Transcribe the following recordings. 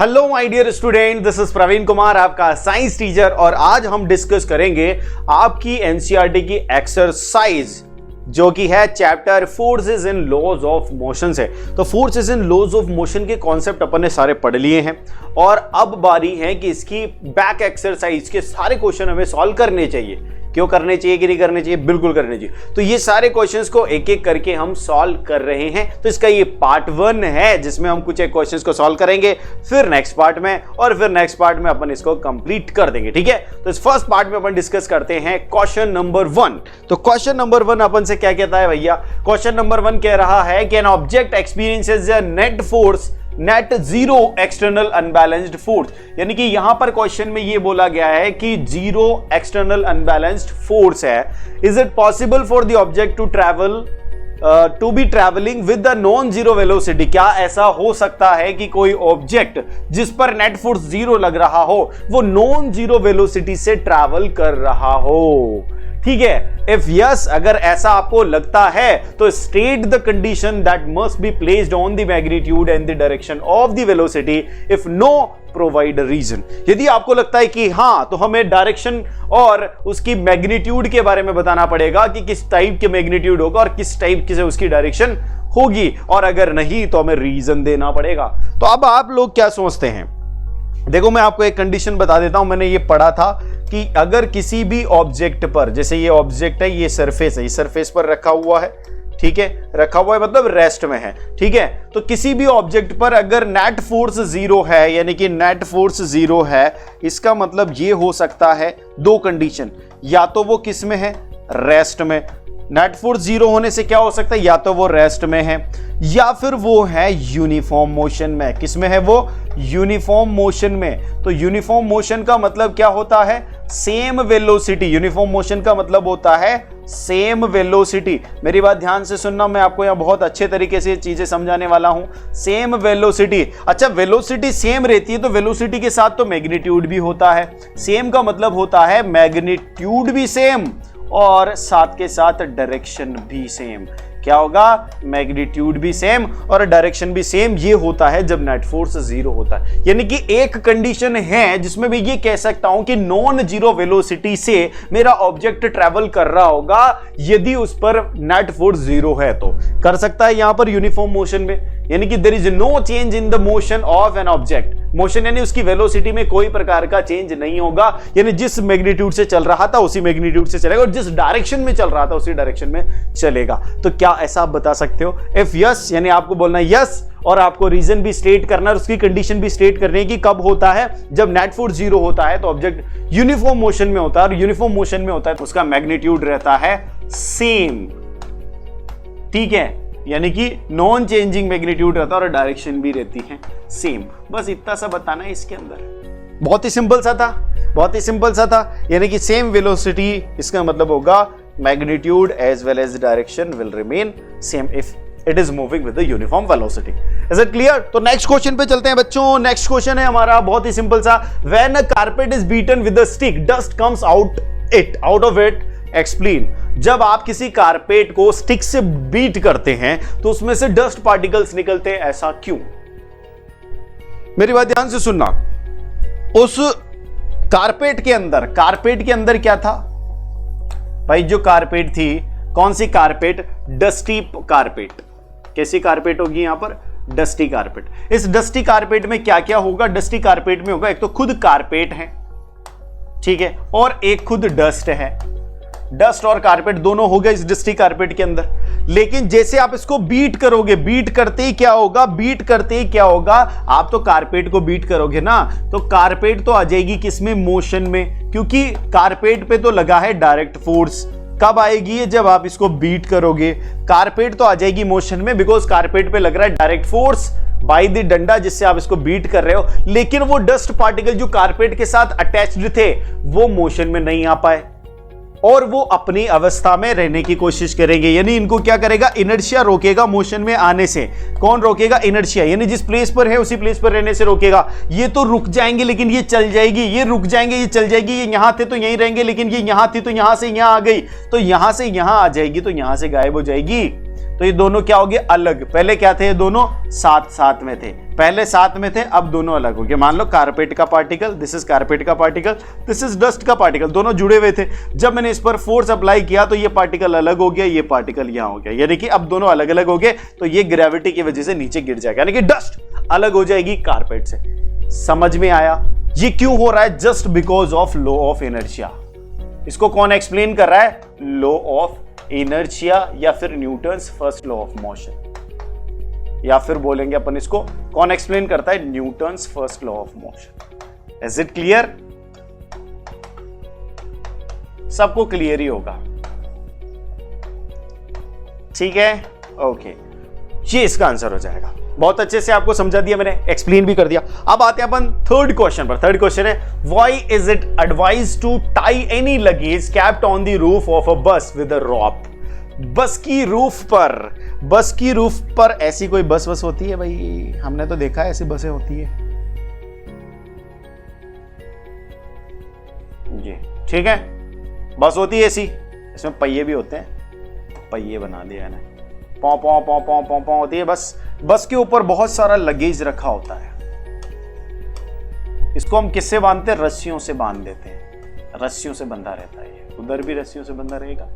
Hello my dear student, this is Praveen Kumar, आपका science teacher. और आज हम डिस्कस करेंगे आपकी एनसीईआरटी की एक्सरसाइज जो कि है chapter forces in laws of motion से। तो forces in laws of motion के कॉन्सेप्ट अपन ने सारे पढ़ लिए हैं और अब बारी है कि इसकी बैक एक्सरसाइज के सारे क्वेश्चन हमें सॉल्व करने चाहिए। क्यों करने चाहिए कि नहीं करने चाहिए? बिल्कुल करने चाहिए। तो ये सारे क्वेश्चंस को एक एक करके हम सॉल्व कर रहे हैं। तो इसका ये पार्ट 1 है जिसमें हम कुछ एक क्वेश्चंस को सॉल्व करेंगे, फिर नेक्स्ट पार्ट में, और फिर नेक्स्ट पार्ट में अपन इसको कंप्लीट कर देंगे। ठीक है, तो इस फर्स्ट पार्ट में अपन डिस्कस करते हैं क्वेश्चन नंबर 1। तो क्वेश्चन नंबर 1 अपन से क्या कहता है भैया? क्वेश्चन नंबर 1 कह रहा है कि an object experiences a net force net zero external unbalanced force. यानी कि यहां पर क्वेश्चन में यह बोला गया है कि जीरो एक्सटर्नल अनबैलेंस्ड फोर्स है। Is it possible for the object to travel to be travelling with the non zero velocity? क्या ऐसा हो सकता है कि कोई ऑब्जेक्ट जिस पर नेट फोर्स जीरो लग रहा हो वो नॉन जीरो वेलोसिटी से ट्रैवल कर रहा हो? ठीक है, इफ यस, अगर ऐसा आपको लगता है तो state the condition that must be placed on the magnitude and the direction of the velocity. If no, provide reason. यदि आपको लगता है कि हां, तो हमें डायरेक्शन और उसकी मैग्नीट्यूड के बारे में बताना पड़ेगा कि किस टाइप के मैग्नीट्यूड होगा और किस टाइप से उसकी डायरेक्शन होगी, और अगर नहीं तो हमें रीजन देना पड़ेगा। तो अब आप लोग क्या सोचते हैं? देखो, मैं आपको एक कंडीशन बता देता हूं। मैंने ये पढ़ा था कि अगर किसी भी ऑब्जेक्ट पर, जैसे ये ऑब्जेक्ट है, ये सरफेस है, ये सरफेस पर रखा हुआ है, ठीक है, रखा हुआ है मतलब रेस्ट में है, ठीक है, तो किसी भी ऑब्जेक्ट पर अगर नेट फोर्स जीरो है, यानी कि नेट फोर्स जीरो है, इसका मतलब ये हो सकता है दो कंडीशन। या तो वो किस में है? रेस्ट में। नेट फोर्स जीरो होने से क्या हो सकता है? या तो वो रेस्ट में है या फिर वो है यूनिफॉर्म मोशन में। किस में है वो? यूनिफॉर्म मोशन में। तो यूनिफॉर्म मोशन का मतलब क्या होता है? Same velocity. यूनिफॉर्म मोशन का मतलब होता है सेम वेलोसिटी। मेरी बात ध्यान से सुनना, मैं आपको यहां बहुत अच्छे तरीके से चीजें समझाने वाला हूं। Same velocity. अच्छा, वेलोसिटी सेम रहती है तो वेलोसिटी के साथ तो मैग्नीट्यूड भी होता है। सेम का मतलब होता है मैग्नीट्यूड भी सेम और साथ के साथ डायरेक्शन भी सेम। क्या होगा? मैग्नीट्यूड भी सेम और डायरेक्शन भी सेम। ये होता है जब नेट फोर्स जीरो होता है। यानी कि एक कंडीशन है जिसमें मैं ये कह सकता हूं कि नॉन जीरो वेलोसिटी से मेरा ऑब्जेक्ट ट्रैवल कर रहा होगा यदि उस पर नेट फोर्स जीरो है। तो कर सकता है यहां पर यूनिफॉर्म मोशन में, यानी कि there is no change in the motion of an object. Motion यानी उसकी वेलोसिटी में कोई प्रकार का चेंज नहीं होगा, यानी जिस मैग्नीट्यूड से चल रहा था उसी मैग्नीट्यूड से चलेगा और जिस डायरेक्शन में चल रहा था उसी डायरेक्शन में चलेगा। तो क्या ऐसा आप बता सकते हो? इफ यस, यानी आपको बोलना है यस, और आपको रीजन भी स्टेट करना है, उसकी कंडीशन भी स्टेट करनी है कि कब होता है। जब नेट फोर्स जीरो होता है तो ऑब्जेक्ट यूनिफॉर्म मोशन में होता है, और यूनिफॉर्म मोशन में होता है तो उसका मैग्नीट्यूड रहता है सेम। ठीक है, यानी कि नॉन चेंजिंग मैग्नीट्यूड रहता है और डायरेक्शन भी रहती है सेम। बस इतना सा बताना है इसके अंदर। बहुत ही सिंपल सा था, बहुत ही सिंपल सा था। यानी कि सेम वेलोसिटी, इसका मतलब होगा magnitude as well as direction will remain same if it is moving with the uniform velocity. Is it clear? तो नेक्स्ट क्वेश्चन पे चलते हैं बच्चों। नेक्स्ट क्वेश्चन है हमारा बहुत ही सिंपल सा। When a carpet is beaten with a stick, dust comes out of it, explain. जब आप किसी कारपेट को स्टिक से बीट करते हैं तो उसमें से डस्ट पार्टिकल्स निकलते हैं, ऐसा क्यों? मेरी बात ध्यान से सुनना। उस कारपेट के अंदर क्या था भाई? जो कारपेट थी, कौन सी कारपेट? Dusty carpet. कैसी कारपेट होगी यहां पर? Dusty carpet. इस डस्टी कारपेट में क्या क्या होगा? डस्टी कारपेट में होगा एक तो खुद कारपेट है, ठीक है, और एक खुद डस्ट है। डस्ट और कारपेट दोनों हो गए इस डस्टी कारपेट के अंदर। लेकिन जैसे आप इसको बीट करोगे, बीट करते ही क्या होगा? आप तो कारपेट को बीट करोगे ना, तो कारपेट तो आ जाएगी किसमें? मोशन में, क्योंकि कारपेट पे तो लगा है डायरेक्ट फोर्स। कब आएगी ये? जब आप इसको बीट करोगे। कारपेट तो आ जाएगी मोशन में, बिकॉज कारपेट पे लग रहा है डायरेक्ट फोर्स बाय द डंडा जिससे आप इसको बीट कर रहे हो। लेकिन वो डस्ट पार्टिकल जो कारपेट के साथ अटैच्ड थे वो मोशन में नहीं आ पाए और वो अपनी अवस्था में रहने की कोशिश करेंगे। यानी इनको क्या करेगा? इनर्शिया रोकेगा मोशन में आने से। कौन रोकेगा? इनर्शिया, यानी जिस प्लेस पर है उसी प्लेस पर रहने से रोकेगा। ये तो रुक जाएंगे लेकिन ये चल जाएगी, ये रुक जाएंगे ये चल जाएगी, ये यहां थे तो यहीं रहेंगे लेकिन ये यहां थी तो यहां से यहां आ गई, तो यहां से यहां आ जाएगी तो यहां से गायब हो जाएगी। तो ये दोनों क्या हो गए, अलग। पहले क्या थे, ये दोनों साथ साथ में थे, पहले साथ में थे, अब दोनों अलग हो गए। मान लो कारपेट का पार्टिकल, दिस इज कारपेट का पार्टिकल, दिस इज डस्ट का पार्टिकल, दोनों जुड़े हुए थे। जब मैंने इस पर फोर्स अप्लाई किया तो ये पार्टिकल अलग हो गया, ये पार्टिकल यहां हो गया, यानी कि अब दोनों अलग अलग हो गए, तो ये ग्रेविटी की वजह से नीचे गिर जाएगा, यानी कि डस्ट अलग हो जाएगी कारपेट से। समझ में आया? ये क्यों हो रहा है? Just because of law of inertia. इसको कौन एक्सप्लेन कर रहा है? लॉ ऑफ इनर्शिया, या फिर Newton's first law of motion, या फिर बोलेंगे अपन इसको कौन एक्सप्लेन करता है? Newton's first law of motion. Is it clear? सबको क्लियर ही होगा, ठीक है? ओके, ये इसका आंसर हो जाएगा। बहुत अच्छे से आपको समझा दिया मैंने, एक्सप्लेन भी कर दिया। अब आते हैं अपन थर्ड क्वेश्चन पर। थर्ड क्वेश्चन है, why is it advise to tie any luggage kept on the roof of a bus with अ रॉप? बस की रूफ पर ऐसी कोई बस होती है भाई? हमने तो देखा है ऐसी बसें होती है जी, ठीक है, बस होती है ऐसी, इसमें पहिए भी होते हैं, पहिए बना दिया ना, पौ पौ पौ पौ पौ पौ होती है बस। बस के ऊपर बहुत सारा लगेज रखा होता है, इसको हम किससे बांधते हैं? रस्सियों से बांध देते हैं, रस्सियों से बंधा रहता है ये। उधर भी रस्सियों से बंधा रहेगा,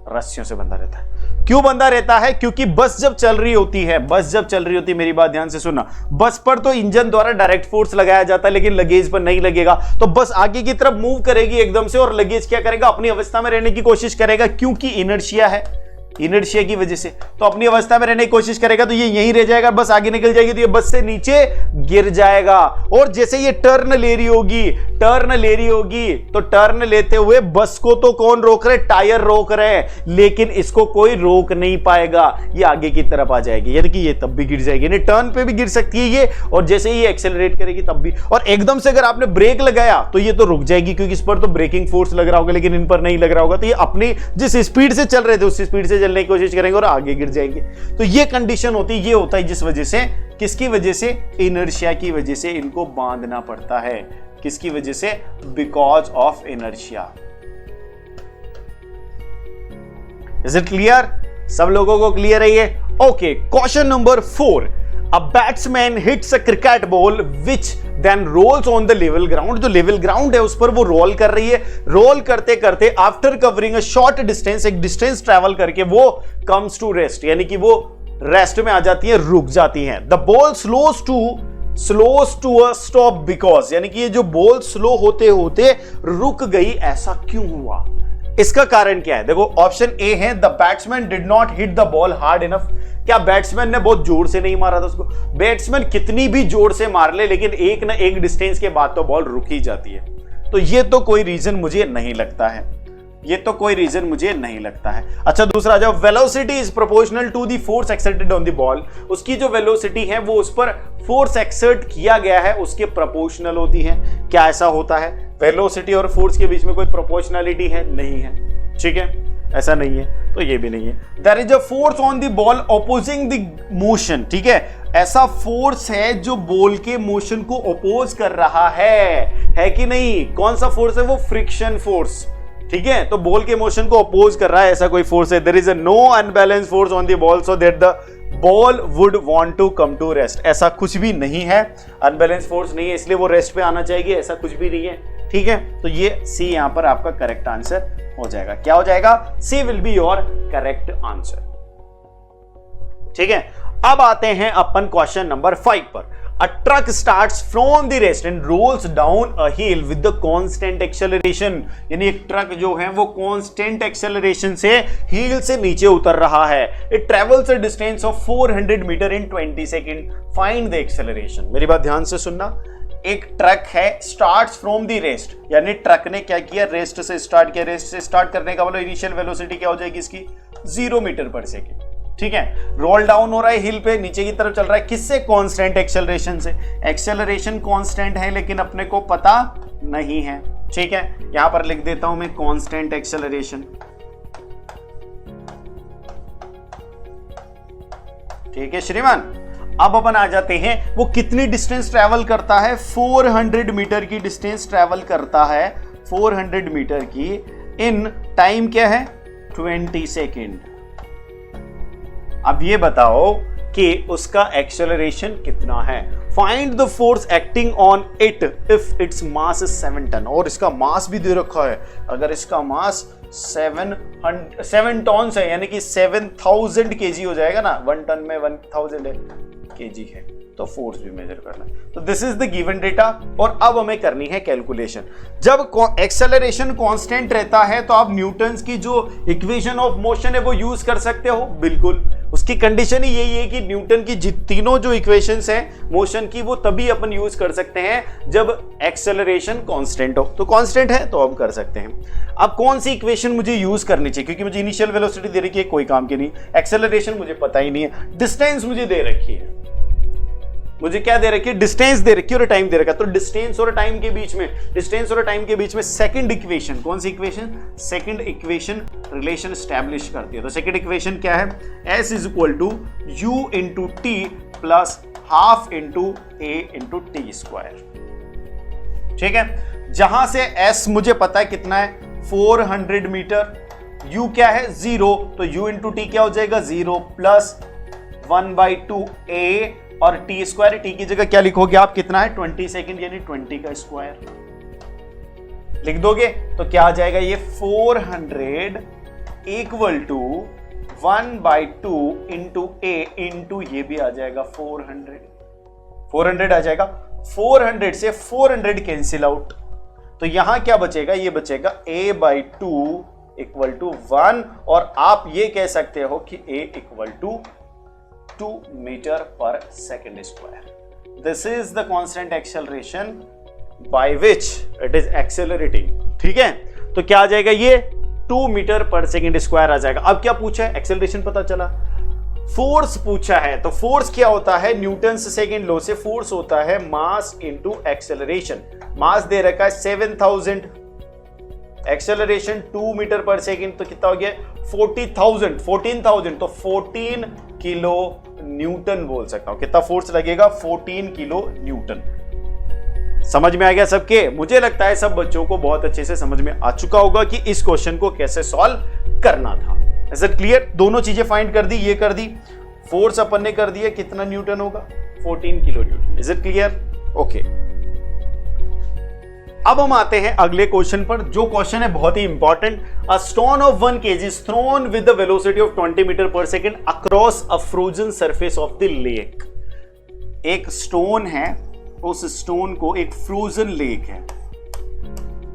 रस्सियों से बंधा रहता है। क्यों बंधा रहता है? क्योंकि बस जब चल रही होती है, मेरी बात ध्यान से सुनना, बस पर तो इंजन द्वारा डायरेक्ट फोर्स लगाया जाता है, लेकिन लगेज पर नहीं लगेगा। तो बस आगे की तरफ मूव करेगी एकदम से, और लगेज क्या करेगा? अपनी अवस्था में रहने की कोशिश करेगा, क्योंकि इनर्शिया है, इनर्शिया की वजह से तो अपनी अवस्था में रहने की कोशिश करेगा। तो ये यहीं रह जाएगा, बस आगे निकल जाएगी तो ये बस से नीचे गिर जाएगा। और जैसे ये टर्न ले रही होगी तो टर्न लेते हुए बस को तो कौन रोक रहे? टायर रोक रहे हैं, लेकिन इसको कोई रोक नहीं पाएगा, ये आगे की तरफ आ जाएगी, यानी कि ये तब भी गिर जाएगी। यानी टर्न पे भी गिर सकती है ये, और जैसे ही ये एक्सेलरेट करेगी तब भी। और एकदम से अगर आपने ब्रेक लगाया तो ये तो रुक जाएगी, क्योंकि इस पर तो ब्रेकिंग फोर्स लग रहा होगा, लेकिन इन पर नहीं लग रहा होगा, तो ये अपनी जिस स्पीड से चल रहे थे उस स्पीड से चलने की कोशिश करेंगे और आगे गिर जाएंगे। तो ये कंडीशन होती है, ये होता है जिस वजह से, किसकी वजह से? इनर्शिया की वजह से इनको बांधना पड़ता है। किसकी वजह से? Because of inertia. Is it clear? सब लोगों को क्लियर है ये? Okay, question number 4। A batsman hits a cricket ball which then rolls on the level ground। जो लेवल ग्राउंड है उस पर वो रोल कर रही है, रोल करते करते after covering a short distance, एक डिस्टेंस ट्रेवल करके वो कम्स टू रेस्ट, यानी कि वो रेस्ट में आ जाती है, रुक जाती है। The ball slows to a stop because, यानी कि ये जो बॉल स्लो होते होते रुक गई, ऐसा क्यों हुआ? इसका कारण क्या है? देखो, ऑप्शन ए है, the batsman did not hit the ball hard enough. क्या बैट्समैन ने बहुत जोर से नहीं मारा था उसको? बैट्समैन कितनी भी जोर से मार ले, लेकिन एक ना एक डिस्टेंस के बाद तो बॉल रुक ही जाती है। तो ये तो कोई रीजन मुझे नहीं लगता है, अच्छा, दूसरा, जब velocity is proportional to the force exerted on the ball, उसकी जो वेलोसिटी है वो उस पर फोर्स एक्सर्ट किया गया है उसके प्रोपोर्शनल होती है। क्या ऐसा होता है? वेलोसिटी और फोर्स के बीच में कोई प्रोपोर्शनलिटी है? नहीं है, ठीक है, ऐसा नहीं है, तो ये भी नहीं है। There is a force on the ball opposing the motion, ठीक है, ऐसा फोर्स है जो बॉल के मोशन को अपोज कर रहा है कि नहीं? कौन सा फोर्स है वो? फ्रिक्शन फोर्स, ठीक है, तो बॉल के मोशन को अपोज कर रहा है, ऐसा कोई फोर्स है। There is a no unbalance force on the ball so that the ball would want to come to rest, ऐसा कुछ भी नहीं है, अनबैलेंस फोर्स नहीं है इसलिए वो रेस्ट पे आना चाहिए, ऐसा कुछ भी नहीं है, ठीक है। तो ये सी यहां पर आपका करेक्ट आंसर हो जाएगा। क्या हो जाएगा? C will be your correct answer, ठीक है। अब आते हैं अपन क्वेश्चन नंबर 5 पर। A truck starts from the rest and rolls down a hill with the constant acceleration, यानी एक ट्रक जो है वो constant acceleration से हिल से नीचे उतर रहा है। It travels a distance of 400 meter in 20 seconds. Find the acceleration। मेरी बात ध्यान से सुनना। एक ट्रक है, starts from the rest, यानी ट्रक ने क्या किया? रेस्ट से स्टार्ट किया। रेस्ट से स्टार्ट करने का मतलब इनिशियल वेलोसिटी क्या हो जाएगी इसकी? 0 मीटर पर सेकेंड, ठीक है। रोल डाउन हो रहा है हिल पे, नीचे की तरफ चल रहा है, किससे? कांस्टेंट एक्सेलरेशन से। एक्सेलरेशन कांस्टेंट है लेकिन अपने को पता नहीं है, ठीक है। यहां पर लिख देता हूं मैं कांस्टेंट एक्सेलरेशन, ठीक है श्रीमान। अब अपन आ जाते हैं, वो कितनी डिस्टेंस ट्रेवल करता है? 400 मीटर की डिस्टेंस ट्रेवल करता है, 400 मीटर की, इन टाइम क्या है? 20 सेकेंड, अब ये बताओ कि उसका एक्सेलरेशन कितना है। Find the force acting on it if its mass is 7 ton. और इसका मास भी दे रखा है। अगर इसका मास 7 टॉन्स है यानी कि 7000 केजी हो जाएगा ना, 1 टन में 1000 केजी है, तो फोर्स भी मेजर करना है। तो this is the given data और अब हमें करनी है कैलकुलेशन। जब एक्सेलरेशन कांस्टेंट रहता है तो आप न्यूटन्स की जो इक्वेशन ऑफ मोशन है वो यूज कर सकते हो, बिल्कुल। उसकी कंडीशन ही यही है कि न्यूटन की तीनों जो इक्वेशंस हैं मोशन की वो तभी अपन यूज कर सकते हैं जब एक्सेलरेशन कांस्टेंट हो। तो कांस्टेंट है तो अब कर सकते हैं। अब कौन सी इक्वेशन मुझे यूज करनी चाहिए, क्योंकि मुझे इनिशियल वेलोसिटी दे रखी है, कोई काम की नहीं। एक्सेलरेशन मुझे पता ही नहीं है। डिस्टेंस मुझे दे रखी है, मुझे क्या दे रखी है, डिस्टेंस दे रखी है और टाइम दे रखा है। तो डिस्टेंस और टाइम के बीच में सेकंड इक्वेशन, कौन सी equation, second equation relation establish करती है। तो सेकंड इक्वेशन क्या है, s is equal to u into T plus half into a into T square. ठीक है, जहां से s मुझे पता है कितना है 400 मीटर, u क्या है 0, तो u इंटू टी क्या हो जाएगा 0 प्लस 1/2 a और टी स्क्वायर, टी की जगह क्या लिखोगे आप, कितना है 20 सेकेंड यानी 20 का स्क्वायर लिख दोगे तो क्या आ जाएगा ये 400 equal to 1/2 into a into ये भी आ जाएगा 400 आ जाएगा। 400 से 400 कैंसिल आउट, तो यहां क्या बचेगा, ये बचेगा a/2 इक्वल टू 1 और आप ये कह सकते हो कि a equal to 2 metre per second square. This is the constant acceleration by which it is accelerating. ठीक है, तो क्या आ जाएगा ये 2 मीटर पर सेकेंड स्क्वायर आ जाएगा। अब क्या पूछा है, एक्सेलरेशन पता चला, फोर्स पूछा है। तो फोर्स क्या होता है, न्यूटन्स सेकेंड लॉ से फोर्स होता है मास इंटू एक्सेलरेशन। मास दे रखा है 7000, एक्सेलरेशन 2 मीटर पर सेकेंड, तो कितना हो गया 14,000 तो 14 किलो न्यूटन बोल सकता हूं। कितना फोर्स लगेगा 14 किलो न्यूटन। समझ में आ गया सबके? मुझे लगता है सब बच्चों को बहुत अच्छे से समझ में आ चुका होगा कि इस क्वेश्चन को कैसे सॉल्व करना था। ऐसा क्लियर? दोनों चीजें फाइंड कर दी, ये कर दी, फोर्स अपन ने कर दिया, कितना न्यूटन होगा 14 kilo Newton. Is it clear? Okay, अब हम आते हैं अगले क्वेश्चन पर। जो क्वेश्चन है बहुत ही important. A stone of 1 kg is thrown with the velocity of 20 metre per second across a frozen surface of the lake. एक स्टोन है, उस स्टोन को एक फ्रोजन लेक है,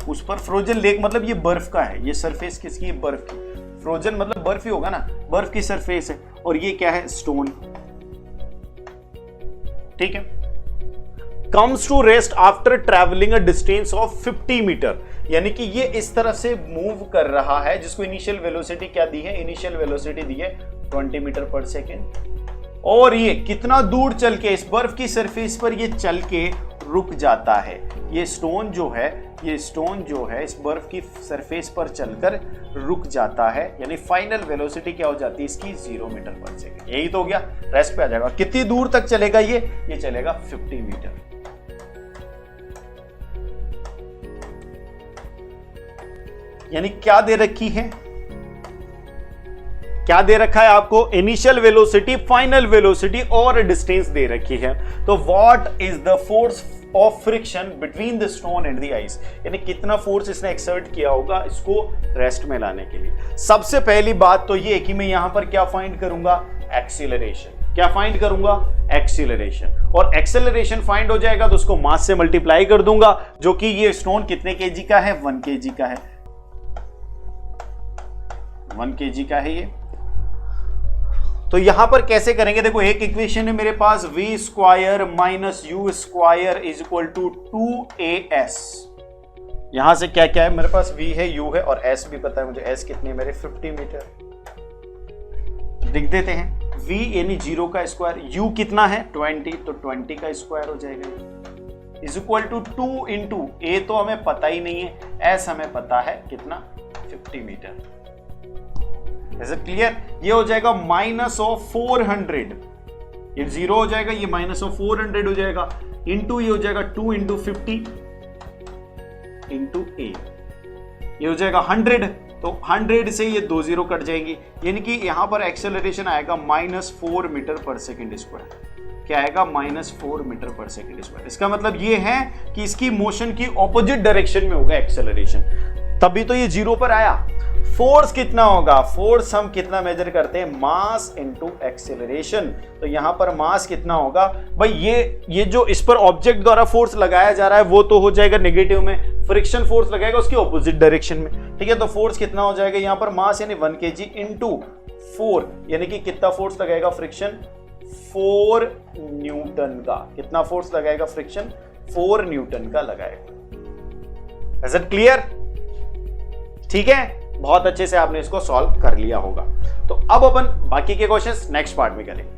उस पर फ्रोजन लेक मतलब ये बर्फ का है, ये सरफेस किसकी है, बर्फ की। फ्रोजन मतलब बर्फ ही होगा ना, बर्फ की सरफेस है और ये क्या है, स्टोन। ठीक है, comes to rest after traveling a distance of 50 metre, यानी कि ये इस तरह से मूव कर रहा है, जिसको इनिशियल वेलोसिटी क्या दी है, इनिशियल वेलोसिटी दी है 20 मीटर पर सेकेंड। और ये कितना दूर चल के इस बर्फ की सरफेस पर ये चल के रुक जाता है। ये स्टोन जो है इस बर्फ की सरफेस पर चलकर रुक जाता है, यानी फाइनल वेलोसिटी क्या हो जाती है इसकी 0 मीटर पर सेकेंड। यही तो हो गया, रेस्ट पे आ जाएगा। कितनी दूर तक चलेगा ये चलेगा 50 मीटर। यानी क्या दे रखी है, क्या दे रखा है आपको, इनिशियल वेलोसिटी, फाइनल वेलोसिटी और डिस्टेंस दे रखी है। तो what is the force of friction between the stone and the ice, यानी कितना फोर्स इसने एक्सर्ट किया होगा इसको रेस्ट में लाने के लिए। सबसे पहली बात तो ये कि मैं यहां पर क्या फाइंड करूंगा, एक्सीलरेशन। क्या फाइंड करूंगा, एक्सीलरेशन। और एक्सेलरेशन फाइंड हो जाएगा तो उसको मास से मल्टीप्लाई कर दूंगा, जो कि ये स्टोन कितने केजी का है, 1 kg का है, 1 kg का है ये। तो यहां पर कैसे करेंगे, देखो एक इक्वेशन है मेरे पास, v square minus u square is equal to 2as। यहां से क्या क्या है मेरे पास, v है, u है और s भी पता है मुझे, s कितनी है मेरे 50 मीटर। लिख देते हैं, v यानी 0 का स्क्वायर, u कितना है 20, तो 20 का स्क्वायर हो जाएगा, is equal to 2 into a तो हमें पता ही नहीं है, s हमें पता है कितना 50 मीटर। Is it clear? ये हो जाएगा माइनस ऑफ 400, ये 0 हो जाएगा, ये माइनस ऑफ 400 हो जाएगा, इंटू ये हो जाएगा 2 इंटू 50 इंटू a, ये हो जाएगा 100 तो 100 से ये 2 0 कट जाएंगी, यानी कि यहां पर एक्सेलरेशन आएगा -4 मीटर पर सेकेंड स्क्वायर। क्या आएगा? -4 मीटर पर सेकेंड स्क्वायर। इसका मतलब ये है कि इसकी मोशन की ऑपोजिट डायरेक्शन में होगा एक्सेलरेशन, तभी तो ये 0 पर आया। फोर्स कितना होगा? फोर्स हम कितना मेजर करते हैं? Mass into acceleration. तो यहां पर मास कितना होगा भाई? ये जो इस पर ऑब्जेक्ट द्वारा फोर्स लगाया जा रहा है वो तो हो जाएगा नेगेटिव में, फ्रिक्शन फोर्स लगाएगा उसकी ऑपोजिट डायरेक्शन में, ठीक है। तो फोर्स कितना हो जाएगा यहां पर? मास यानी 1 kg इंटू 4, यानी कि कितना फोर्स लगाएगा फ्रिक्शन? 4 न्यूटन का। कितना फोर्स लगाएगा फ्रिक्शन? 4 न्यूटन का लगाएगा। Is it clear? ठीक है, बहुत अच्छे से आपने इसको सॉल्व कर लिया होगा। तो अब अपन बाकी के क्वेश्चंस नेक्स्ट पार्ट में करेंगे।